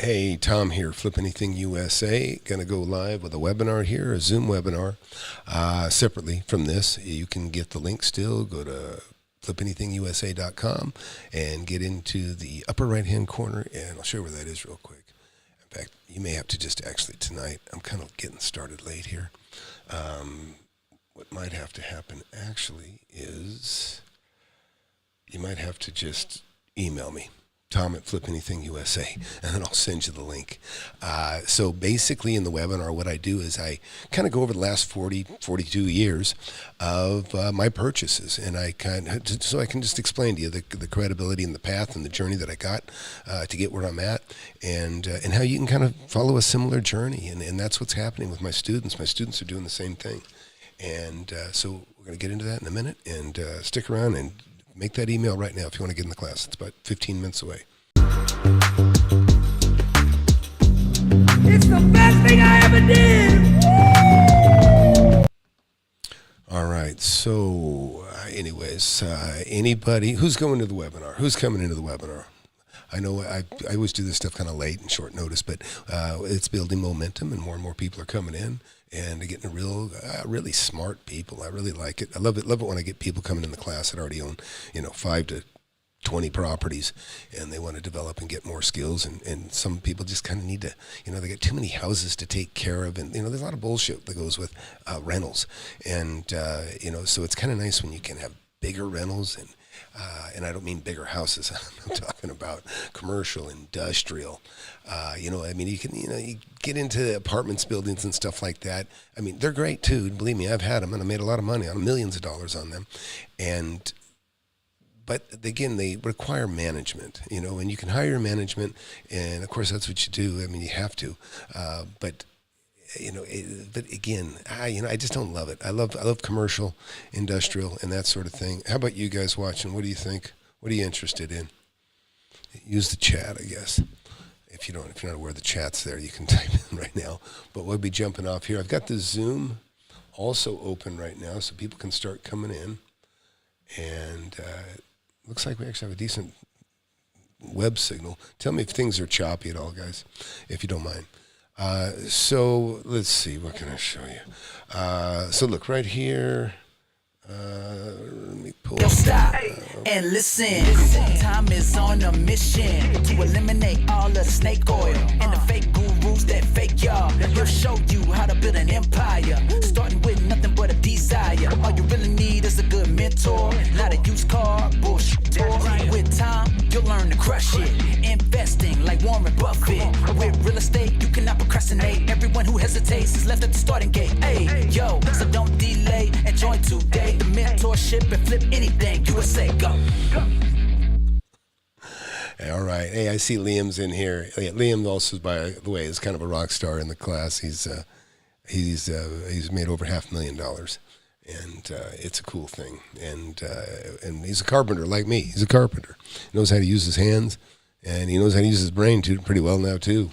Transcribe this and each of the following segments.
Hey, Tom here, FlipAnythingUSA. Going to go live with a webinar here, a Zoom webinar. Separately from this, you can get the link still. Go to FlipAnythingUSA.com and get into the upper right-hand corner, and I'll show you where that is real quick. In fact, you may have to just actually tonight, I'm kind of getting started late here. What might have to happen actually is you might have to just email me. Tom at FlipAnythingUSA, and then I'll send you the link. So basically in the webinar, what I do is I kind of go over the last 42 years of my purchases, and so I can just explain to you the credibility and the path and the journey that I got to get where I'm at, and how you can kind of follow a similar journey, and that's what's happening with my students. My students are doing the same thing, and so we're going to get into that in a minute, and stick around and make that email right now if you want to get in the class. It's about 15 minutes away. It's the best thing I ever did. All right. So, anyways, anybody who's going to the webinar? Who's coming into the webinar? I know I always do this stuff kind of late and short notice, but it's building momentum, and more people are coming in. And getting really smart people. I really like it. I love it when I get people coming in the class that already own, 5 to 20 properties, and they want to develop and get more skills. And some people just kind of need to, they got too many houses to take care of, and there's a lot of bullshit that goes with rentals. And so it's kind of nice when you can have bigger rentals, and I don't mean bigger houses. I'm talking about commercial, industrial. You get into apartments, buildings, and stuff like that. I mean, they're great too. Believe me, I've had them, and I made a lot of money on millions of dollars on them. But again, they require management, and you can hire management, and of course that's what you do. I mean, you have to, but again, I just don't love it. I love commercial, industrial, and that sort of thing. How about you guys watching? What do you think? What are you interested in? Use the chat, I guess. If you're not aware the chat's there, you can type in right now. But we'll be jumping off here. I've got the Zoom also open right now, so people can start coming in. And looks like we actually have a decent web signal. Tell me if things are choppy at all, guys, if you don't mind. So let's see, what can I show you? So look right here. Let me pull. Yo, stop and listen. Time is on a mission to eliminate all the snake oil and the fake gurus that fake y'all. He'll show you how to build an empire, starting with nothing but a desire. All you really need is a good mentor, not a used car bullshit. With time, you'll learn to crush it. Investing like Warren Buffett. With real estate, you cannot procrastinate. Everyone who hesitates is left at the starting gate. Hey, yo, so don't delay and join today. The mentorship and flip anything. USA, go. All right. Hey, I see Liam's in here. Liam also, by the way, is kind of a rock star in the class. He's made over $500,000, and it's a cool thing. And he's a carpenter like me. He's a carpenter. He knows how to use his hands. And he knows how to use his brain too, pretty well now too.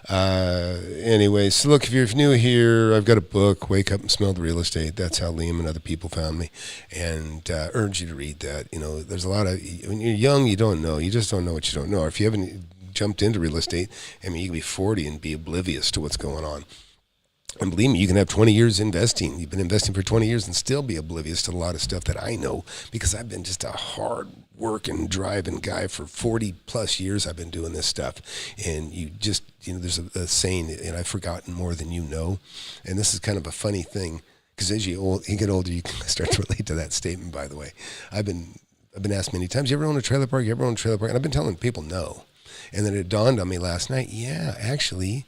Anyways, so look, if you're new here, I've got a book, Wake Up and Smell the Real Estate. That's how Liam and other people found me, and urge you to read that. There's a lot of, when you're young, you don't know. You just don't know what you don't know. Or if you haven't jumped into real estate, you can be 40 and be oblivious to what's going on. And believe me, you can have 20 years investing. You've been investing for 20 years and still be oblivious to a lot of stuff that I know, because I've been just a hard working, driving guy for 40 plus years. I've been doing this stuff. And you just, there's a saying, and I've forgotten more than you know. And this is kind of a funny thing, because as you get older, you can start to relate to that statement, by the way. I've been asked many times, you ever own a trailer park? You ever own a trailer park? And I've been telling people no. And then it dawned on me last night, yeah, actually,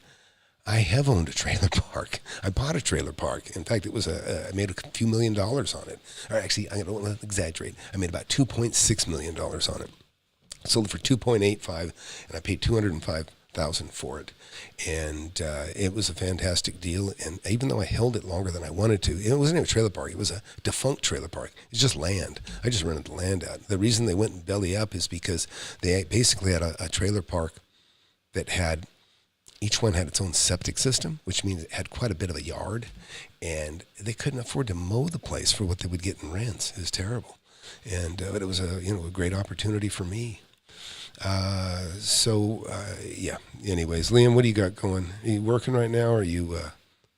I have owned a trailer park. I bought a trailer park. In fact, I made a few $1 million on it. Or actually, I don't want to exaggerate. I made about $2.6 million on it. I sold it for $2.85, and I paid $205,000 for it. And it was a fantastic deal. And even though I held it longer than I wanted to, it wasn't even a trailer park. It was a defunct trailer park. It's just land. I just rented the land out. The reason they went belly up is because they basically had a trailer park that had, each one had its own septic system, which means it had quite a bit of a yard, and they couldn't afford to mow the place for what they would get in rents. It was terrible. And but it was a great opportunity for me. Yeah. Anyways, Liam, what do you got going? Are you working right now? Or are you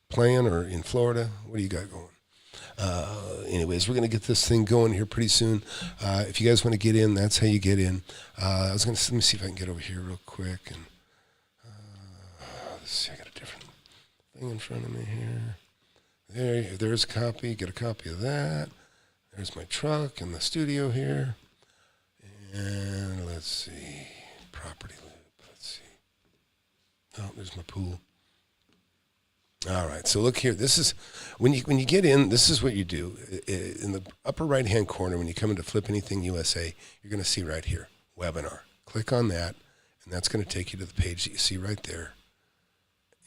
playing or in Florida? What do you got going? Anyways, we're going to get this thing going here pretty soon. If you guys want to get in, that's how you get in. Let me see if I can get over here real quick. And let's see, I got a different thing in front of me here. There's a copy. Get a copy of that. There's my truck and the studio here. And let's see, property loop. Let's see. Oh, there's my pool. All right, so look here. This is when you get in. This is what you do in the upper right-hand corner. When you come into FlipAnythingUSA, you're going to see right here, webinar. Click on that, and that's going to take you to the page that you see right there.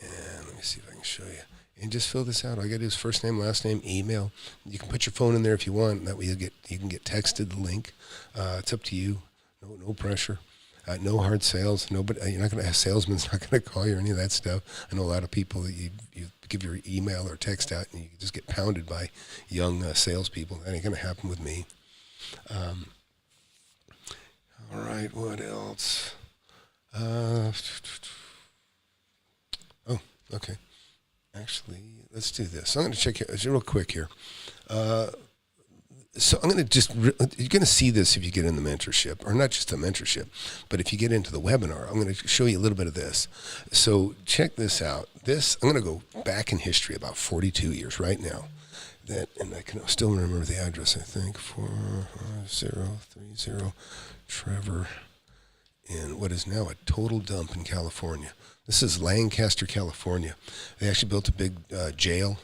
And let me see if I can show you. And just fill this out. All you got to do is first name, last name, email. You can put your phone in there if you want. That way you can get texted the link. It's up to you. No pressure. No hard sales. Nobody. You're not going to have salesman's not going to call you or any of that stuff. I know a lot of people that you give your email or text out and you just get pounded by young salespeople. That ain't going to happen with me. All right. What else? Oh, okay. Actually, let's do this. I'm going to check it real quick here. So I'm going to you're going to see this if you get in the mentorship, or not just the mentorship, but if you get into the webinar, I'm going to show you a little bit of this. So check this out. I'm going to go back in history about 42 years right now. And I can still remember the address, I think, 4030 Trevor in what is now a total dump in California. This is Lancaster, California. They actually built a big jail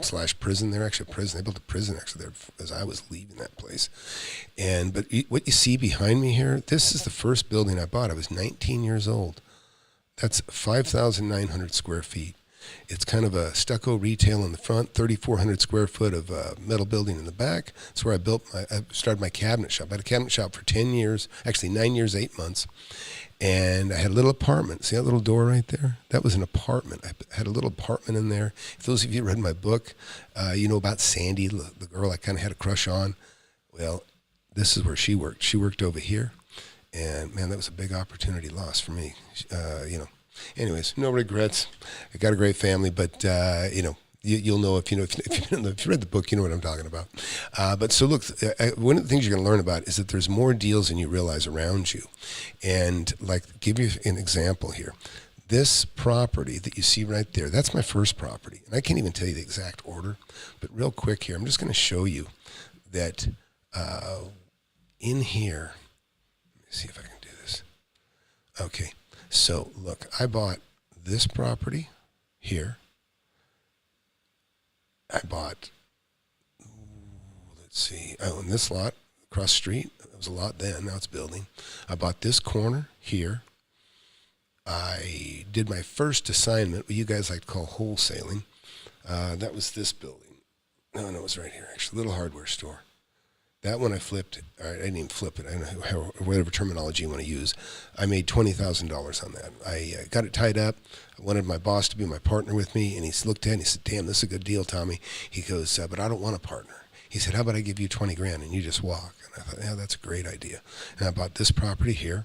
/ prison. They're actually a prison. They built a prison actually there as I was leaving that place. But what you see behind me here, this is the first building I bought. I was 19 years old. That's 5,900 square feet. It's kind of a stucco retail in the front, 3,400 square foot of metal building in the back. That's where I started my cabinet shop. I had a cabinet shop for 10 years, actually 9 years, 8 months. And I had a little apartment. See that little door right there? That was an apartment. I had a little apartment in there. If those of you read my book, you know about Sandy, the girl I kind of had a crush on. Well, this is where she worked. She worked over here. And, man, that was a big opportunity lost for me. Anyways, no regrets. I got a great family, but, you'll know if you read the book, you know what I'm talking about. But so look, one of the things you're going to learn about is that there's more deals than you realize around you. And give you an example here. This property that you see right there, that's my first property. And I can't even tell you the exact order, but real quick here, I'm just going to show you that in here, let me see if I can do this. Okay, so look, I bought this property here. I bought, in this lot across the street. It was a lot then, now it's building. I bought this corner here. I did my first assignment, what you guys like to call wholesaling. That was this building. No, it was right here, actually, little hardware store. That one I flipped. I didn't even flip it. I don't know whatever terminology you want to use. I made $20,000 on that. I got it tied up. I wanted my boss to be my partner with me, and he looked at it and he said, "Damn, this is a good deal, Tommy." He goes, "But I don't want a partner." He said, "How about I give you $20,000 and you just walk?" And I thought, "Yeah, that's a great idea." And I bought this property here.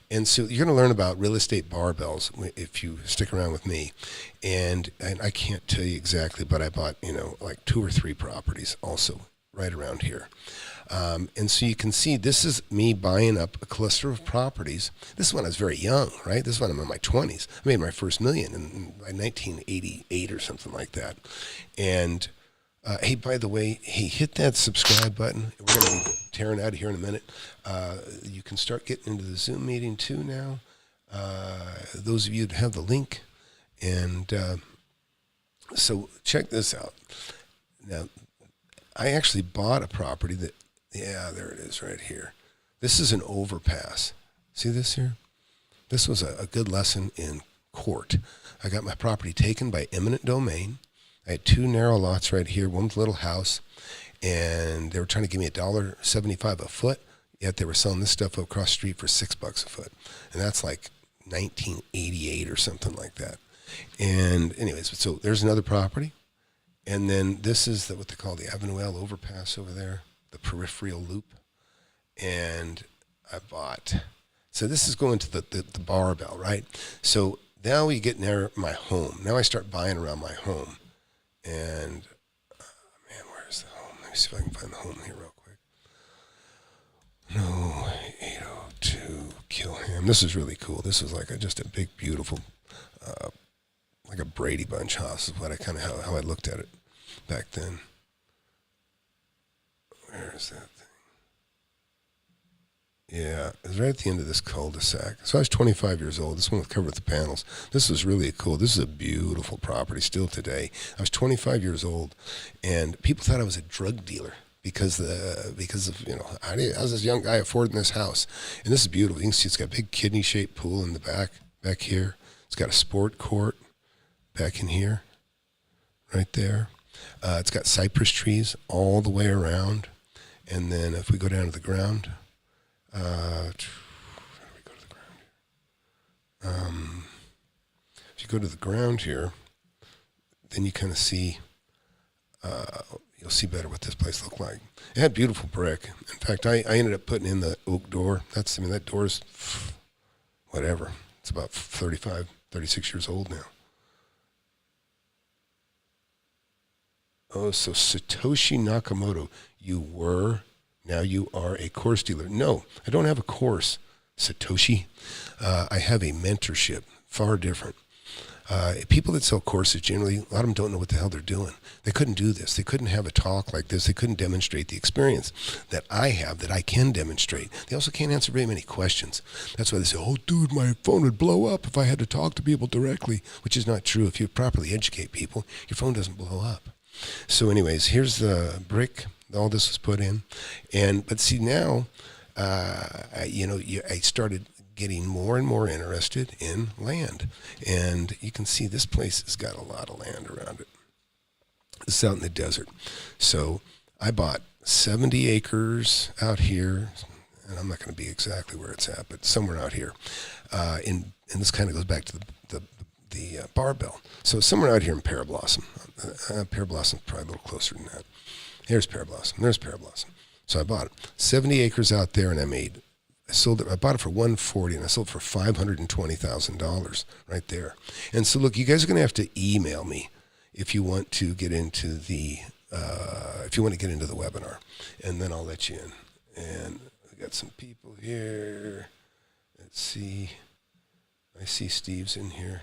And so you're going to learn about real estate barbells if you stick around with me. And I can't tell you exactly, but I bought, 2 or 3 properties also right around here. And so you can see this is me buying up a cluster of properties. This is when I was very young, right? This is when I'm in my 20s. I made my first million in 1988 or something like that. And hey, by the way, hit that subscribe button. We're going to be tearing out of here in a minute. You can start getting into the Zoom meeting too now. Those of you that have the link. And so check this out. Now, I actually bought a property that, there it is right here. This is an overpass. See this here? This was a good lesson in court. I got my property taken by eminent domain. I had 2 narrow lots right here, one with a little house, and they were trying to give me $1.75 a foot, yet they were selling this stuff across the street for $6 a foot. And that's like 1988 or something like that. And anyways, so there's another property. And then this is what they call the Avenue L overpass over there, the peripheral loop. And I bought, So this is going to the barbell, right? So now we get near my home. Now I start buying around my home. And, man, where's the home? Let me see if I can find the home here real quick. No, 802, Kilham. This is really cool. This is like just a big, beautiful, like a Brady Bunch house is what I kind of, how I looked at it back then. Where is that thing? Yeah, it was right at the end of this cul-de-sac. So I was 25 years old. This one was covered with the panels. This was really cool. This is a beautiful property still today. I was 25 years old, and people thought I was a drug dealer because of, I was this young guy affording this house. And this is beautiful. You can see it's got a big kidney-shaped pool in the back here. It's got a sport court back in here, right there. It's got cypress trees all the way around. And then if we go down to the ground, how do we go to the ground here? If you go to the ground here, then you kind of see, you'll see better what this place looked like. It had beautiful brick. In fact, I ended up putting in the oak door. That door's whatever. It's about 35, 36 years old now. Oh, so Satoshi Nakamoto, now you are a course dealer. No, I don't have a course, Satoshi. I have a mentorship, far different. People that sell courses, generally, a lot of them don't know what the hell they're doing. They couldn't do this. They couldn't have a talk like this. They couldn't demonstrate the experience that I have, that I can demonstrate. They also can't answer very many questions. That's why they say, oh, dude, my phone would blow up if I had to talk to people directly, which is not true. If you properly educate people, your phone doesn't blow up. So anyways, here's the brick. All this was put in. But see now, I started getting more and more interested in land. And you can see this place has got a lot of land around it. It's out in the desert. So I bought 70 acres out here, and I'm not going to be exactly where it's at, but somewhere out here. And this kind of goes back to the barbell. So somewhere out here in Pear Blossom. Pear Blossom's probably a little closer than that. Here's Pear Blossom. There's Pear Blossom. So I bought it. 70 acres out there, and I sold it. I bought it for $140,000, and I sold it for $520,000 right there. And so look, you guys are going to have to email me if you want to get into the webinar, and then I'll let you in. And we got some people here. Let's see. I see Steve's in here.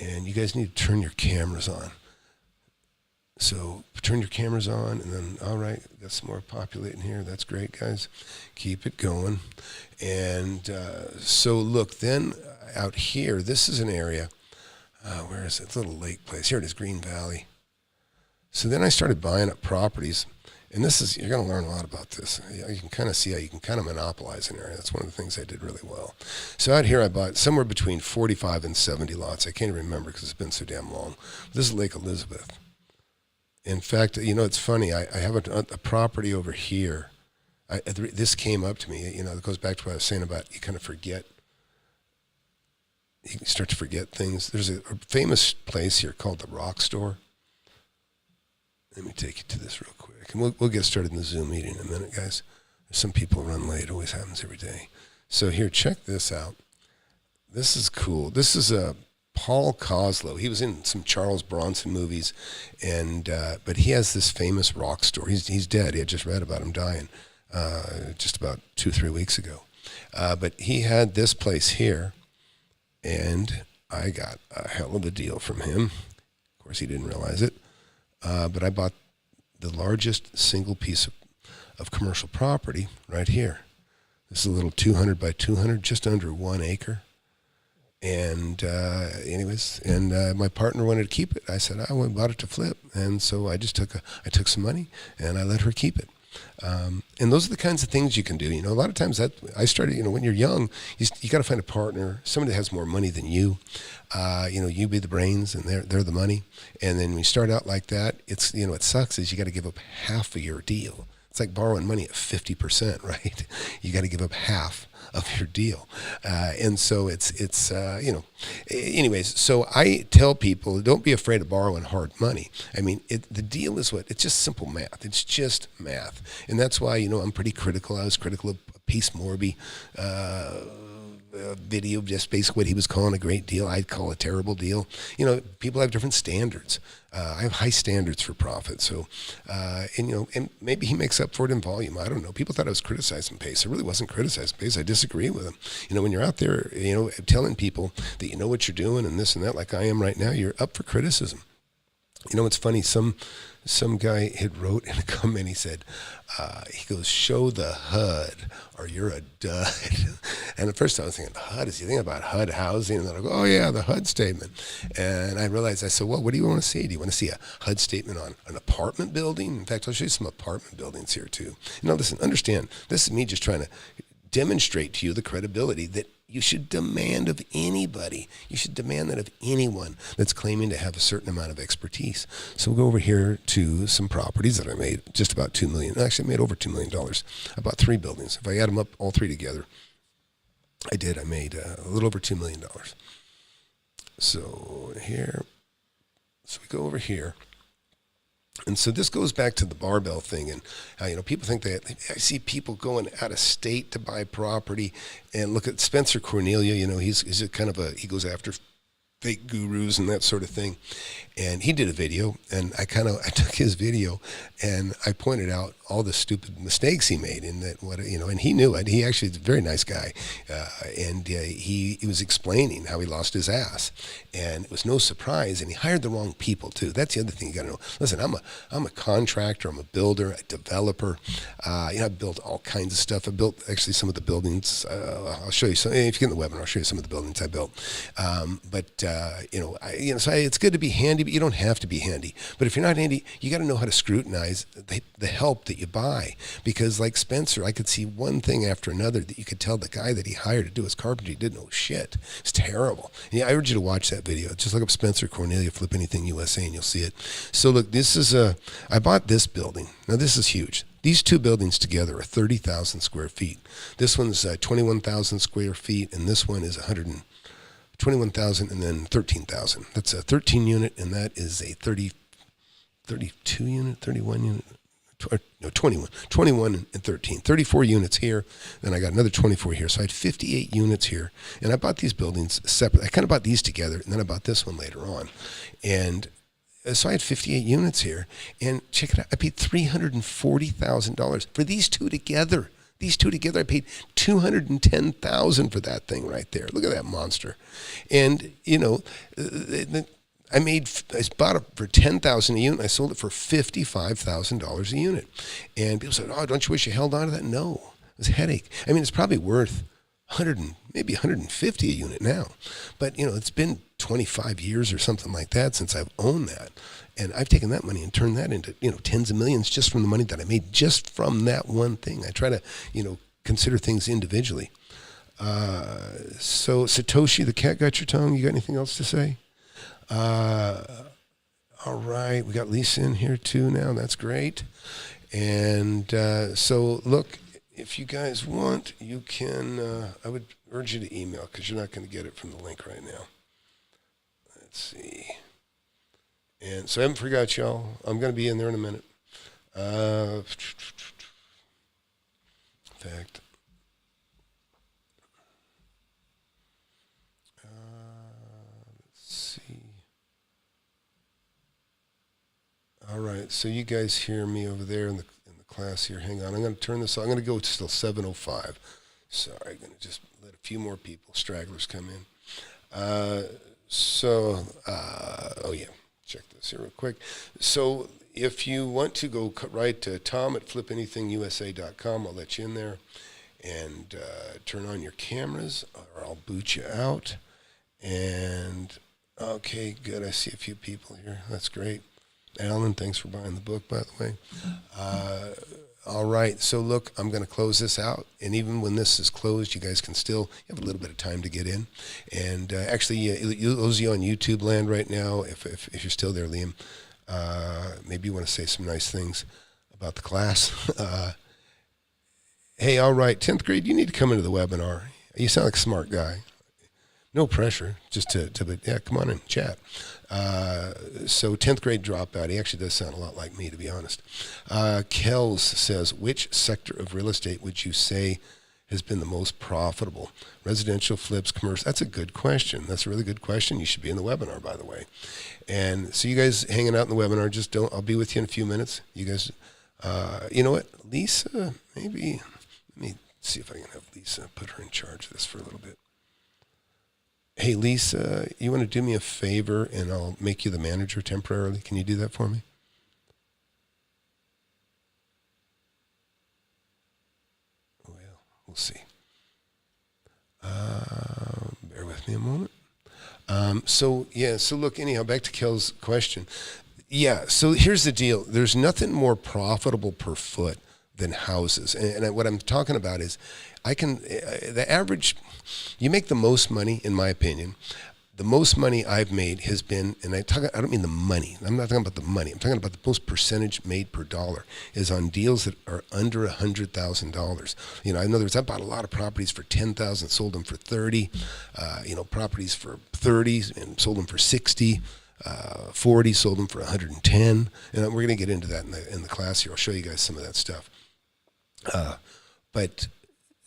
And you guys need to turn your cameras on. So turn your cameras on, and then, all right, got some more populating here. That's great, guys. Keep it going. And so look, then out here, this is an area. Where is it? Little lake place. Here it is, Green Valley. So then I started buying up properties. And you're going to learn a lot about this. You can kind of see how you can kind of monopolize an area. That's one of the things I did really well. So out here I bought somewhere between 45 and 70 lots. I can't remember because it's been so damn long. This is Lake Elizabeth. In fact, it's funny. I have a property over here. This came up to me. It goes back to what I was saying about you kind of forget. You start to forget things. There's a famous place here called the Rock Store. Let me take you to this real quick. And we'll get started in the Zoom meeting in a minute, guys. Some people run late. It always happens every day. So here, check this out. This is cool. This is Paul Koslow. He was in some Charles Bronson movies, but he has this famous rock store. He's dead. I just read about him dying just about 2-3 weeks ago. But he had this place here, and I got a hell of a deal from him. Of course, he didn't realize it. But I bought the largest single piece of commercial property right here. This is a little 200 by 200, just under 1 acre. And my partner wanted to keep it. I said, I bought it to flip. And so I took some money and I let her keep it. And those are the kinds of things you can do. A lot of times I started, when you're young, you got to find a partner, somebody that has more money than you. You be the brains and they're the money. And then when you start out like that, it sucks is you got to give up half of your deal. It's like borrowing money at 50%, right? You got to give up half of your deal. And so it's anyways, so I tell people, don't be afraid of borrowing hard money. I mean, the deal is it's just simple math. It's just math. And that's why, I'm pretty critical. I was critical of Peace Morby, video, just basically what he was calling a great deal, I'd call a terrible deal. People have different standards. I have high standards for profit. So, and maybe he makes up for it in volume. I don't know. People thought I was criticizing Pace. I really wasn't criticizing Pace. I disagree with him. When you're out there, telling people that you know what you're doing and this and that, like I am right now, you're up for criticism. It's funny. Some guy had wrote in a comment, he said, he goes, show the HUD or you're a dud. And at first I was thinking, HUD, is he thinking about HUD housing? And then I go, oh yeah, the HUD statement. And I realized, I said, well, what do you want to see? Do you want to see a HUD statement on an apartment building? In fact, I'll show you some apartment buildings here too. Listen, understand, this is me just trying to demonstrate to you the credibility that you should demand of anybody. You should demand that of anyone that's claiming to have a certain amount of expertise. So we'll go over here to some properties that I made just about $2 million. Actually, I made over $2 million. I bought 3 buildings. If I add them up, all 3 together, I made a little over $2 million. So here, so we go over here. And so this goes back to the barbell thing, and people think that I see people going out of state to buy property, and look at Spencer Cornelia. He's a kind of he goes after fake gurus and that sort of thing, and he did a video, and I took his video, and I pointed out all the stupid mistakes he made in that and he knew it. He actually is a very nice guy, and he was explaining how he lost his ass, and it was no surprise, and he hired the wrong people too. That's the other thing you got to know. Listen, I'm a contractor, I'm a builder, a developer. I built all kinds of stuff. I built actually some of the buildings. I'll show you some. If you get in the webinar, I'll show you some of the buildings I built. So it's good to be handy, but you don't have to be handy. But if you're not handy, you got to know how to scrutinize the help that you buy. Because like Spencer, I could see one thing after another that you could tell the guy that he hired to do his carpentry didn't know shit. It's terrible. And I urge you to watch that video. Just look up Spencer Cornelia, FlipAnythingUSA, and you'll see it. So look, I bought this building. Now this is huge. These 2 buildings together are 30,000 square feet. This one's 21,000 square feet, and this one is 121,000 and then 13,000. That's a 13 unit, and that is a 32 unit, 31 unit, 21 and 13. 34 units here, then I got another 24 here. So I had 58 units here, and I bought these buildings separate. I kind of bought these together, and then I bought this one later on. And so I had 58 units here, and check it out. I paid $340,000 for these 2 together. These 2 together, I paid $210,000 for that thing right there. Look at that monster. And I bought it for $10,000 a unit. I sold it for $55,000 a unit. And people said, "Oh, don't you wish you held on to that?" No, it was a headache. I mean, it's probably worth maybe $150 a unit now. But it's been 25 years or something like that since I've owned that. And I've taken that money and turned that into, tens of millions just from the money that I made just from that one thing. I try to, consider things individually. So Satoshi, the cat got your tongue. You got anything else to say? All right. We got Lisa in here too now. That's great. And so look, if you guys want, you can, I would urge you to email because you're not going to get it from the link right now. Let's see. And so I haven't forgot y'all. I'm going to be in there in a minute. In fact, let's see. All right, so you guys hear me over there in the class here. Hang on, I'm going to turn this on. I'm going to go to still 7:05. Sorry, I'm going to just let a few more people, stragglers, come in. Oh yeah. Check this here real quick. So if you want to go write to Tom at FlipAnythingUSA.com, I'll let you in there and turn on your cameras or I'll boot you out. And okay, good. I see a few people here. That's great. Alan, thanks for buying the book, by the way. All right. So look, I'm going to close this out. And even when this is closed, you guys can still have a little bit of time to get in. And actually, those of you on YouTube land right now, if you're still there, Liam, maybe you want to say some nice things about the class. Hey, all right, 10th grade, you need to come into the webinar. You sound like a smart guy. No pressure, just but yeah, come on and chat. So 10th grade dropout, he actually does sound a lot like me, to be honest. Kells says, which sector of real estate would you say has been the most profitable? Residential, flips, commercial? That's a good question. That's a really good question. You should be in the webinar, by the way. And so you guys hanging out in the webinar, I'll be with you in a few minutes. You guys, you know what? Lisa, maybe, let me see if I can have Lisa put her in charge of this for a little bit. Hey, Lisa, you want to do me a favor and I'll make you the manager temporarily? Can you do that for me? Well, we'll see. Bear with me a moment. So look, anyhow, back to Kel's question. Yeah, so here's the deal. There's nothing more profitable per foot than houses. And what I'm talking about is the average, you make the most money, in my opinion. The most money I've made has been, and I don't mean the money. I'm not talking about the money. I'm talking about the most percentage made per dollar is on deals that are under $100,000. In other words, I bought a lot of properties for $10,000, sold them for $30,000. Properties for $30,000 and sold them for $60,000. 40, sold them for 110, and we're going to get into that in the class here. I'll show you guys some of that stuff. But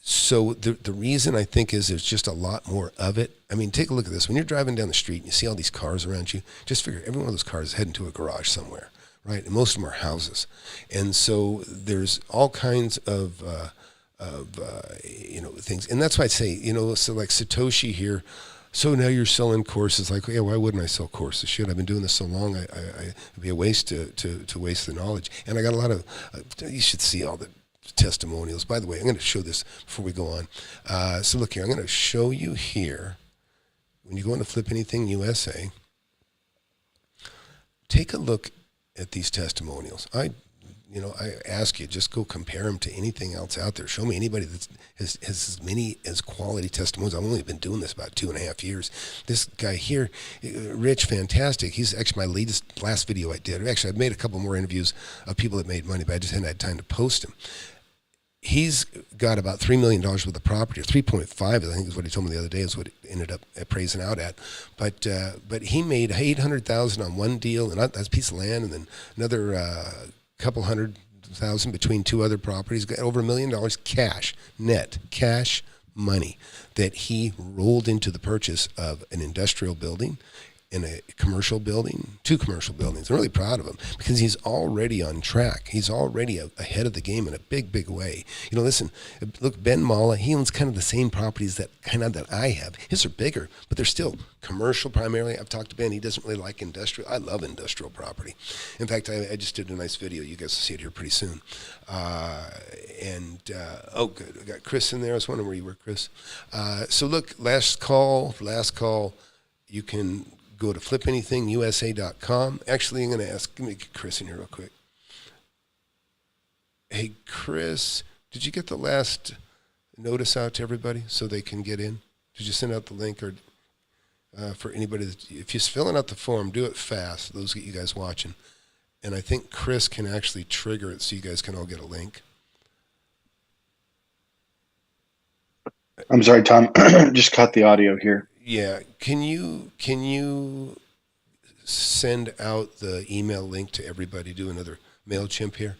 so the reason I think is there's just a lot more of it. I mean, take a look at this. When you're driving down the street and you see all these cars around you, just figure every one of those cars is heading to a garage somewhere, right? And most of them are houses. And so there's all kinds of things. And that's why I say, so like Satoshi here, so now you're selling courses. Like, yeah, why wouldn't I sell courses? Shit, I've been doing this so long, it'd be a waste to waste the knowledge. And I got a lot of, you should see all the testimonials. By the way, I'm going to show this before we go on. So look here, I'm going to show you here, when you go into FlipAnythingUSA, take a look at these testimonials. I ask you, just go compare them to anything else out there. Show me anybody that has as many as quality testimonials. I've only been doing this about 2.5 years. This guy here, Rich, fantastic. He's actually my last video I did. Actually, I've made a couple more interviews of people that made money, but I just hadn't had time to post them. He's got about $3 million worth of property, or 3.5, I think is what he told me the other day, is what it ended up appraising out at. But he made $800,000 on one deal, and that's a piece of land, and then another couple $100,000 between two other properties. Got over $1 million cash, net cash money that he rolled into the purchase of an industrial building and a commercial building, 2 commercial buildings. I'm really proud of him because he's already on track. He's already ahead of the game in a big, big way. Listen, look, Ben Mala, he owns kind of the same properties that I have. His are bigger, but they're still commercial primarily. I've talked to Ben. He doesn't really like industrial. I love industrial property. In fact, I just did a nice video. You guys will see it here pretty soon. Oh, good. I got Chris in there. I was wondering where you were, Chris. So look, last call. You can go to FlipAnythingUSA.com. Actually, I'm going to let me get Chris in here real quick. Hey, Chris, did you get the last notice out to everybody so they can get in? Did you send out the link, or for anybody if you're filling out the form, do it fast, those of you guys watching. And I think Chris can actually trigger it so you guys can all get a link. I'm sorry, Tom. Just caught the audio here. Yeah, can you send out the email link to everybody? Do another MailChimp here.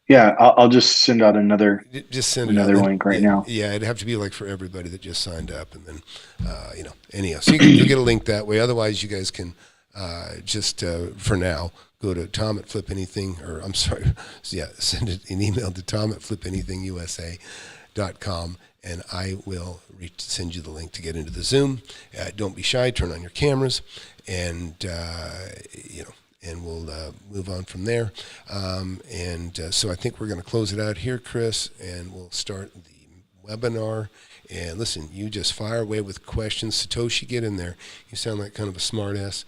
Yeah, I'll just send out another link right now. Yeah, it'd have to be like for everybody that just signed up, and then anyhow, so you'll get a link that way. Otherwise, you guys can just for now go to Tom at FlipAnything, or I'm sorry, send an email to Tom at FlipAnythingUSA.com. And I will send you the link to get into the Zoom. Don't be shy. Turn on your cameras, and and we'll move on from there. So I think we're going to close it out here, Chris, and we'll start the webinar. And listen, you just fire away with questions. Satoshi, get in there. You sound like kind of a smart ass.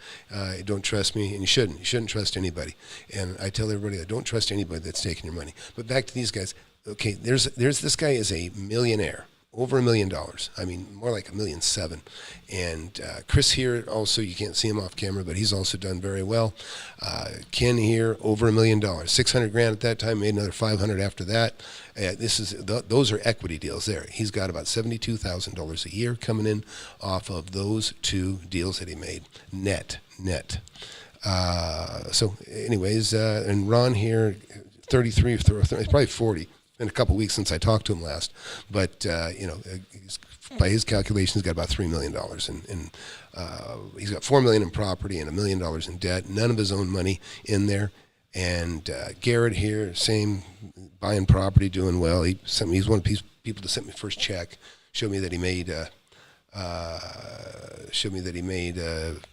Don't trust me, and you shouldn't. You shouldn't trust anybody. And I tell everybody, I don't trust anybody that's taking your money. But back to these guys. Okay, there's this guy is a millionaire. over $1 million. I mean, more like $1.7 million. And Chris here, also, you can't see him off camera, but he's also done very well. Ken here, over $1 million, $600,000 at that time, made another $500,000 after that. Those are equity deals there. He's got about $72,000 a year coming in off of those 2 deals that he made, net. So anyways, and Ron here, 33, it's probably 40. In a couple of weeks since I talked to him last, but by his calculations, he's got about $3 million, and he's got $4 million in property and $1 million in debt. None of his own money in there. And Garrett here, same, buying property, doing well. He's one of the people that sent me first check, showed me that he made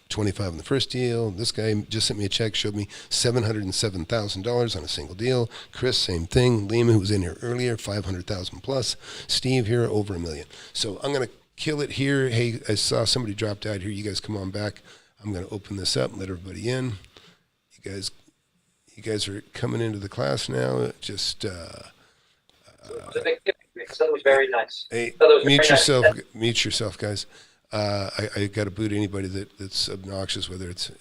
25 in the first deal. This guy just sent me a check, showed me $707,000 on a single deal. Chris, same thing. Liam, who was in here earlier, $500,000 plus. Steve here, over $1 million. So I'm going to kill it here. Hey, I saw somebody dropped out here. You guys come on back. I'm going to open this up and let everybody in. You guys are coming into the class now. Just that was very nice. Hey, mute yourself, guys. I got to boot anybody that's obnoxious, whether it's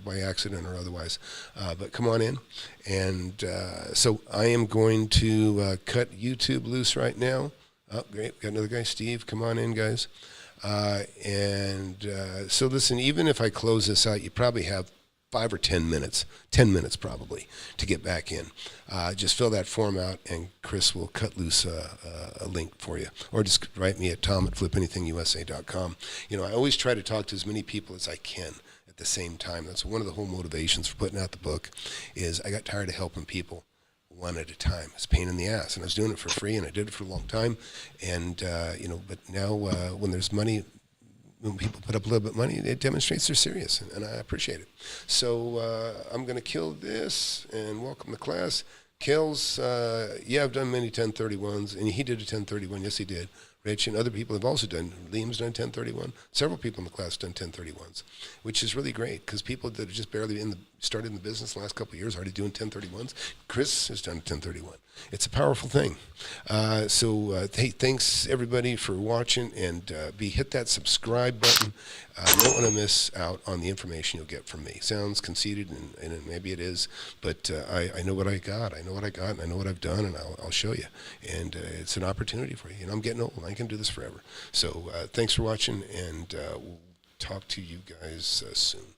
by accident or otherwise. But come on in. And so I am going to cut YouTube loose right now. Oh, great. Got another guy, Steve. Come on in, guys. So listen, even if I close this out, you probably have 5 or 10 minutes, 10 minutes probably, to get back in. Just fill that form out, and Chris will cut loose a link for you. Or just write me at tom@FlipAnythingUSA.com. I always try to talk to as many people as I can at the same time. That's one of the whole motivations for putting out the book, is I got tired of helping people one at a time. It's a pain in the ass, and I was doing it for free, and I did it for a long time. And, but now when there's money, when people put up a little bit of money, it demonstrates they're serious, and I appreciate it. So I'm going to kill this and welcome the class. Kel's, I've done many 1031s, and he did a 1031. Yes, he did. Rich and other people have also done. Liam's done 1031. Several people in the class have done 1031s, which is really great, because people that are just barely started in the business the last couple of years are already doing 1031s. Chris has done a 1031. It's a powerful thing. Hey, thanks everybody for watching, and hit that subscribe button. You don't want to miss out on the information you'll get from me. Sounds conceited, and maybe it is, but I know what I got. I know what I got, and I know what I've done, and I'll show you. And it's an opportunity for you. I'm getting old. I can do this forever. So thanks for watching, and we'll talk to you guys soon.